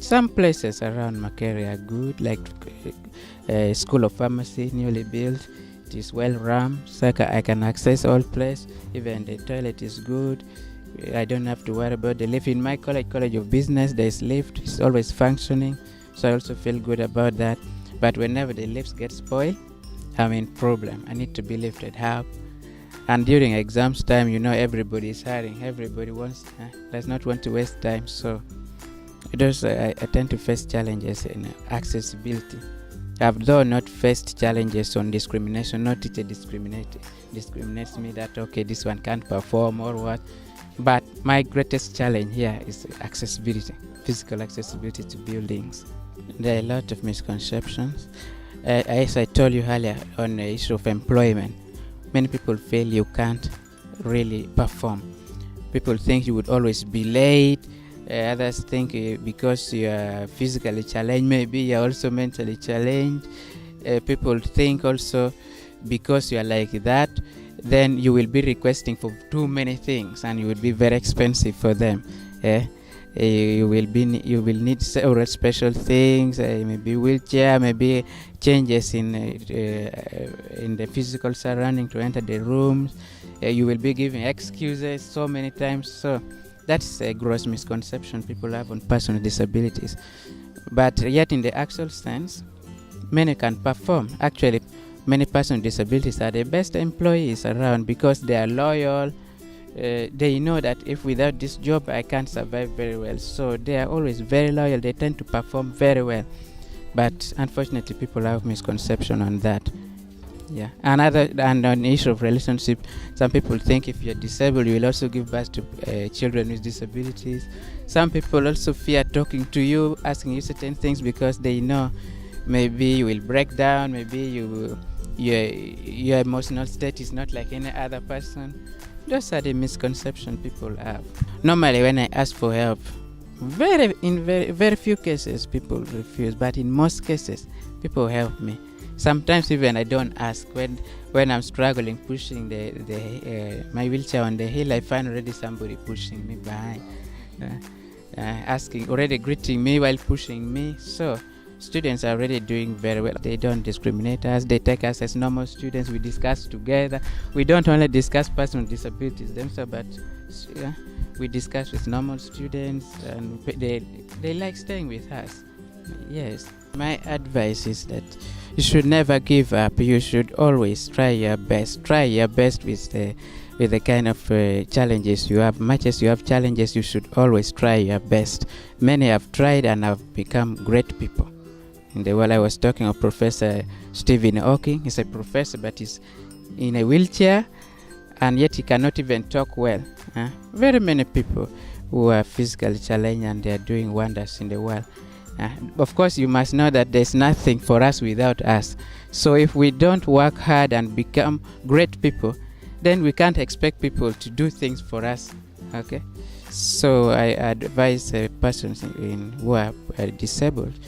Some places around Makere are good, like School of Pharmacy, newly built. It is well run, so I can access all place. Even the toilet is good. I don't have to worry about the lift. In my College of Business, there's lift. It's always functioning, so I also feel good about that. But whenever the lifts get spoiled, I'm in problem. I need to be lifted up. And during exams time, everybody is hiring. Everybody does not want to waste time. So I tend to face challenges in accessibility. I've though not faced challenges on discrimination. No teacher discriminates me that, okay, this one can't perform or what. But my greatest challenge here is accessibility, physical accessibility to buildings. There are a lot of misconceptions. As I told you earlier on the issue of employment, many people feel you can't really perform. People think you would always be late. Others think because you are physically challenged, maybe you are also mentally challenged. People think also because you are like that, then you will be requesting for too many things and you will be very expensive for them. You will need several special things, maybe wheelchair, maybe changes in the physical surrounding to enter the rooms. You will be giving excuses so many times. So that's a gross misconception people have on persons with disabilities. But yet in the actual sense, many can perform. Actually, many persons with disabilities are the best employees around because they are loyal. They know that if without this job I can't survive very well. So they are always very loyal. They tend to perform very well. But unfortunately, people have misconception on that. Yeah. And on the issue of relationship, some people think if you're disabled, you will also give birth to children with disabilities. Some people also fear talking to you, asking you certain things because they know maybe you will break down, maybe your emotional state is not like any other person. Those are the misconceptions people have. Normally, when I ask for help, in very few cases people refuse, but in most cases people help me. Sometimes even I don't ask. When I'm struggling pushing my wheelchair on the hill, I find already somebody pushing me behind, already greeting me while pushing me. So students are already doing very well. They don't discriminate us. They take us as normal students. We discuss together. We don't only discuss persons with disabilities themselves, but we discuss with normal students, and they like staying with us. Yes. My advice is that you should never give up. You should always try your best. Try your best with the kind of challenges you have. Much as you have challenges, you should always try your best. Many have tried and have become great people. In the world, I was talking of Professor Stephen Hawking. He's a professor, but he's in a wheelchair, and yet he cannot even talk well. Very many people who are physically challenged, and they are doing wonders in the world. Of course, you must know that there's nothing for us without us. So if we don't work hard and become great people, then we can't expect people to do things for us. Okay? So I advise persons who are disabled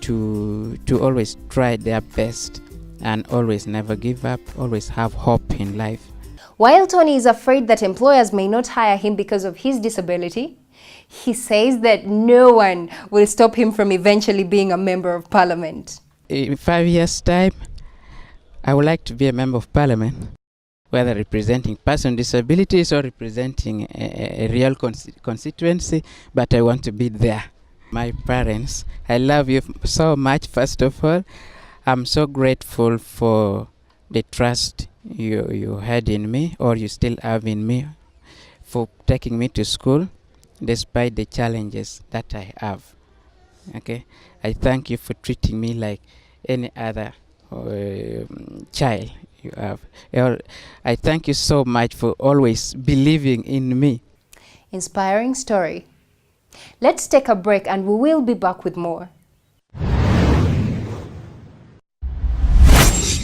to always try their best and always never give up, always have hope in life. While Tony is afraid that employers may not hire him because of his disability, he says that no one will stop him from eventually being a member of parliament. In 5 years' time, I would like to be a member of parliament, whether representing persons with disabilities or representing a real constituency, but I want to be there. My parents, I love you so much, first of all. I'm so grateful for the trust you had in me, or you still have in me, for taking me to school despite the challenges that I have. Okay, I thank you for treating me like any other child you have. I thank you so much for always believing in me. Inspiring story. Let's take a break and we will be back with more.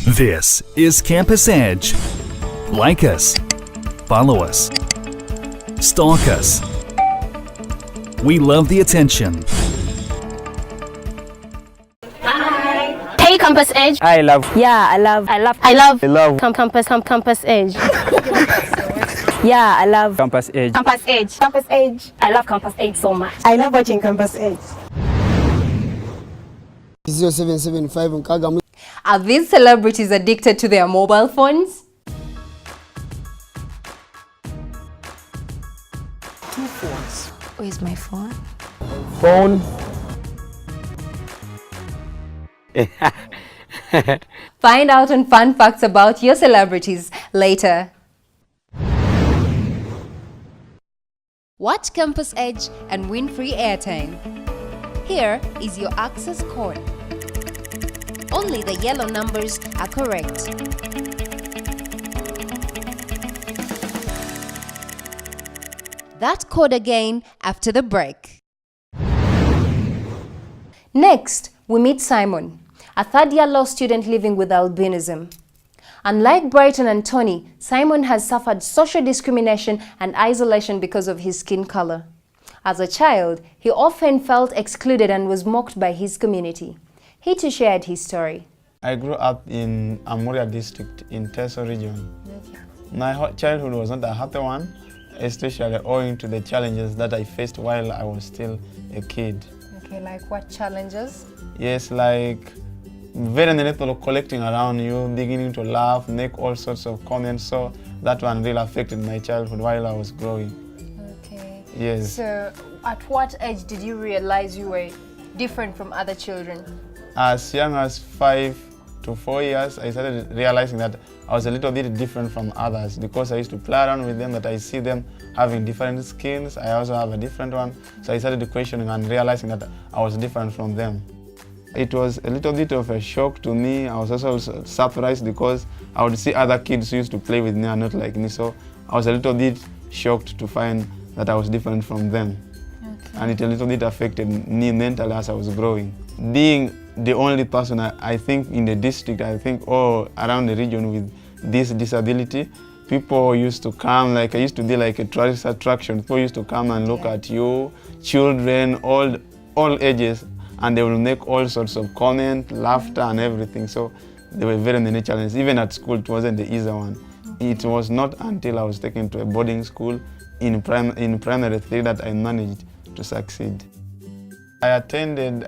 This is Campus Edge. Like us, follow us, stalk us. We love the attention. Hi. Hey, Campus Edge. I love. Yeah, I love. Campus Edge. Yeah, I love Campus Edge. Campus Edge. I love Campus Edge so much. I love watching Campus Edge. 0775 nkaga. Are these celebrities addicted to their mobile phones? Two phones. Where's my phone? Phone. Find out on fun facts about your celebrities later. Watch Campus Edge and win free airtime. Here is your access code. Only the yellow numbers are correct. That code again after the break. Next, we meet Simon, a third-year law student living with albinism. Unlike Brighton and Tony, Simon has suffered social discrimination and isolation because of his skin color. As a child, he often felt excluded and was mocked by his community. He too shared his story. I grew up in Amuria district in Teso region. My childhood was not a happy one, especially owing to the challenges that I faced while I was still a kid. Okay, like what challenges? Yes, like very many people collecting around you, beginning to laugh, make all sorts of comments. So that one really affected my childhood while I was growing. Okay. Yes. So at what age did you realize you were different from other children? As young as 5 to 4 years, I started realizing that I was a little bit different from others because I used to play around with them, that I see them having different skins. I also have a different one. So I started questioning and realizing that I was different from them. It was a little bit of a shock to me. I was also surprised because I would see other kids who used to play with me and not like me. So I was a little bit shocked to find that I was different from them. Okay. And it a little bit affected me mentally as I was growing. Being the only person, I think, in the district, I think all around the region with this disability, people used to come, like I used to be like a tourist attraction. People used to come and look at you, children, all ages, and they will make all sorts of comments, laughter and everything. So there were very many challenges. Even at school, it wasn't the easy one. It was not until I was taken to a boarding school in primary 3 that I managed to succeed. I attended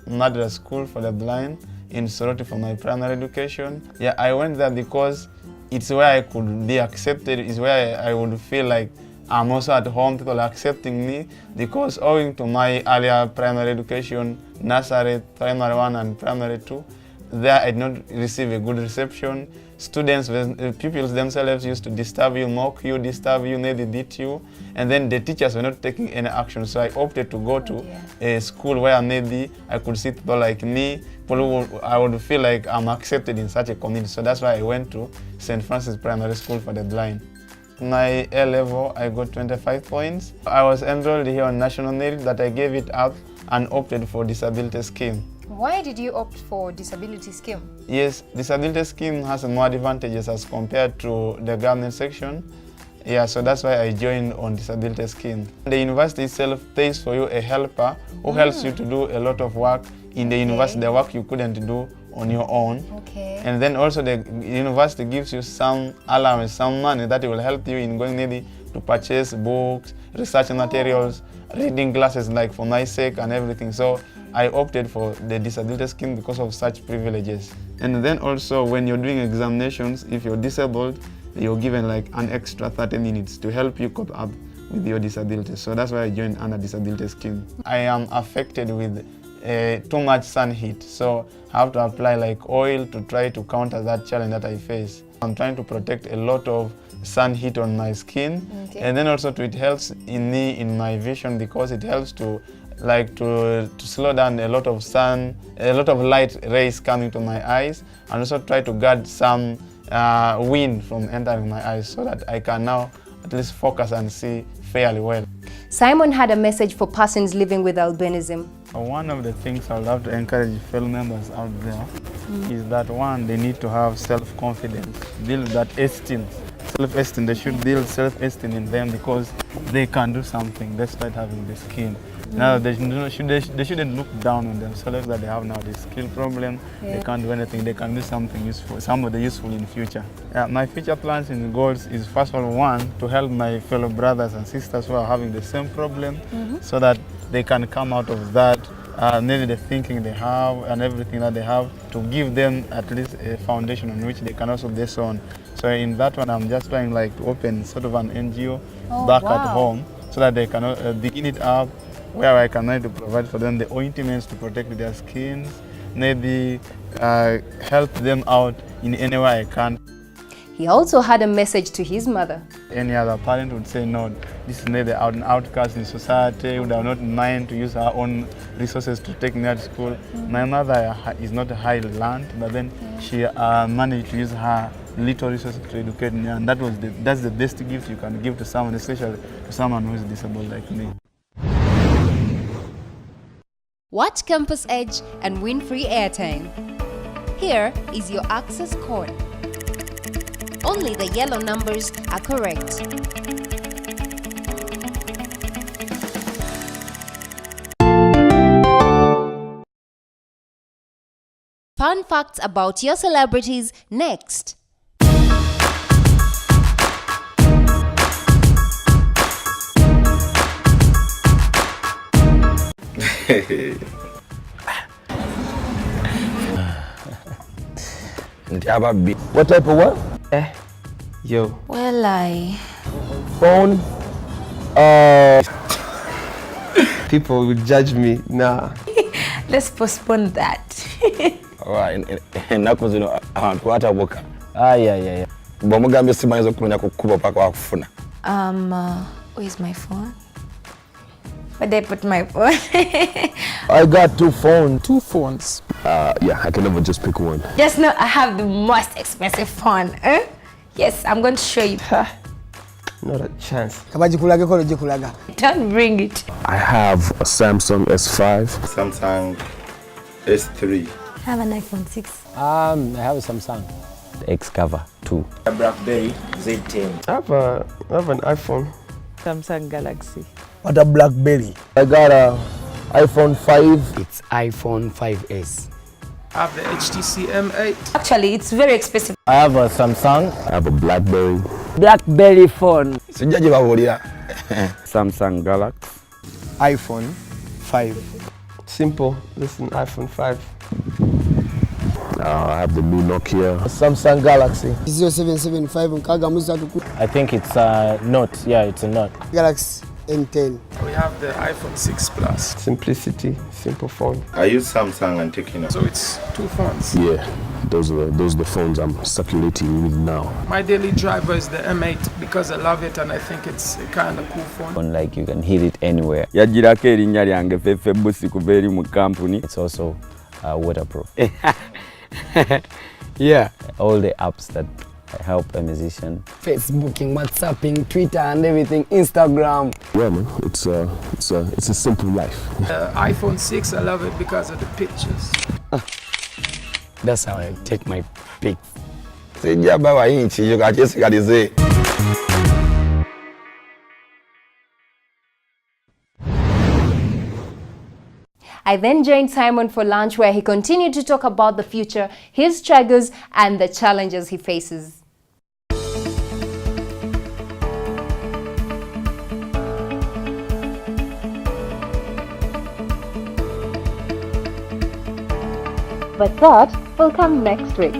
Madras School for the Blind in Soroti for my primary education. Yeah, I went there because it's where I could be accepted, it's where I would feel like I'm also at home, people are accepting me, because owing to my earlier primary education, nursery, primary 1 and primary 2, there I did not receive a good reception. Students, pupils themselves used to disturb you, mock you, maybe beat you, and then the teachers were not taking any action. So I opted to go to a school where maybe I could see people like me, people who I would feel like I'm accepted in such a community. So that's why I went to St. Francis Primary School for the Blind. My A level, I got 25 points. I was enrolled here on national merit, that I gave it up and opted for disability scheme. Why did you opt for disability scheme? Yes, disability scheme has more advantages as compared to the government section. Yeah, so that's why I joined on disability scheme. The university itself pays for you a helper who helps you to do a lot of work in the university, the work you couldn't do on your own. Okay. And then also the university gives you some allowance, some money that will help you in going maybe to purchase books, research materials, reading classes like for my sake and everything. So I opted for the disability scheme because of such privileges. And then also when you're doing examinations, if you're disabled, you're given like an extra 30 minutes to help you cope up with your disability. So that's why I joined under disability scheme. I am affected with too much sun heat, so I have to apply like oil to try to counter that challenge that I face. I'm trying to protect a lot of sun heat on my skin, and then also it helps in me in my vision, because it helps to slow down a lot of light rays coming to my eyes, and also try to guard some wind from entering my eyes, so that I can now at least focus and see fairly well. Simon had a message for persons living with albinism. One of the things I would love to encourage fellow members out there is that, one, they need to have self-confidence, build that esteem. Self-esteem, they should build self-esteem in them, because they can do something despite having the skin. Now they shouldn't look down on themselves that they have now this skill problem. They can't do anything. They can do something useful, somebody useful in future. My future plans and goals is, first of all, one, to help my fellow brothers and sisters who are having the same problem, so that they can come out of that maybe the thinking they have and everything that they have, to give them at least a foundation on which they can also base on. So in that one, I'm just trying like to open sort of an NGO back at home, so that they can begin it up, where I can maybe provide for them the ointments to protect their skins, maybe help them out in any way I can. He also had a message to his mother. Any other parent would say, no, this is maybe an outcast in society, would have not mind to use her own resources to take me to school. My mother is not highly learned, but then she managed to use her little resources to educate me, and that's the best gift you can give to someone, especially to someone who is disabled like me. Watch Campus Edge and win free airtime. Here is your access code. Only the yellow numbers are correct. Fun facts about your celebrities next. What type of what? Yo. Well, Phone? People will judge me. Nah. let's postpone that. Alright, ennaku zino abantu batabuka. Yeah. Bw'omugambye simanyiza okumenya ku kkubo paka wakufuna. Where's my phone? Where did I put my phone? I got 2 phones. 2 phones. Yeah, I can never just pick one. Just know I have the most expensive phone. Yes, I'm going to show you. Not a chance. Don't bring it. I have a Samsung S5, Samsung S3. I have an iPhone 6. I have a Samsung. X-Cover 2. A BlackBerry Z10. I have an iPhone. Samsung Galaxy. What a BlackBerry. I got a iPhone 5. It's iPhone 5S. I have the HTC M8. Actually, it's very expensive. I have a Samsung. I have a BlackBerry. BlackBerry phone. Sijaji bawulira. Samsung Galaxy. iPhone 5. Simple. Listen, iPhone 5. I have the new Nokia. Samsung Galaxy. 0775. I think it's a Note. Yeah, it's a Note. Galaxy M10. We have the iPhone 6 Plus. Simplicity, simple phone. I use Samsung and Tecno. So it's 2 phones. Yeah, those are the phones I'm circulating with now. My daily driver is the M8 because I love it and I think it's a kind of cool phone. Like you can hit it anywhere. Yajirako erinnya lyange Fefe Busi kuva eri mu company. It's also waterproof. Yeah. All the apps that help a musician. Facebooking, WhatsApping, Twitter and everything, Instagram. Yeah, man, it's a simple life. iPhone 6, I love it because of the pictures. That's how I take my pic. I then joined Simon for lunch, where he continued to talk about the future, his struggles, and the challenges he faces. But that will come next week.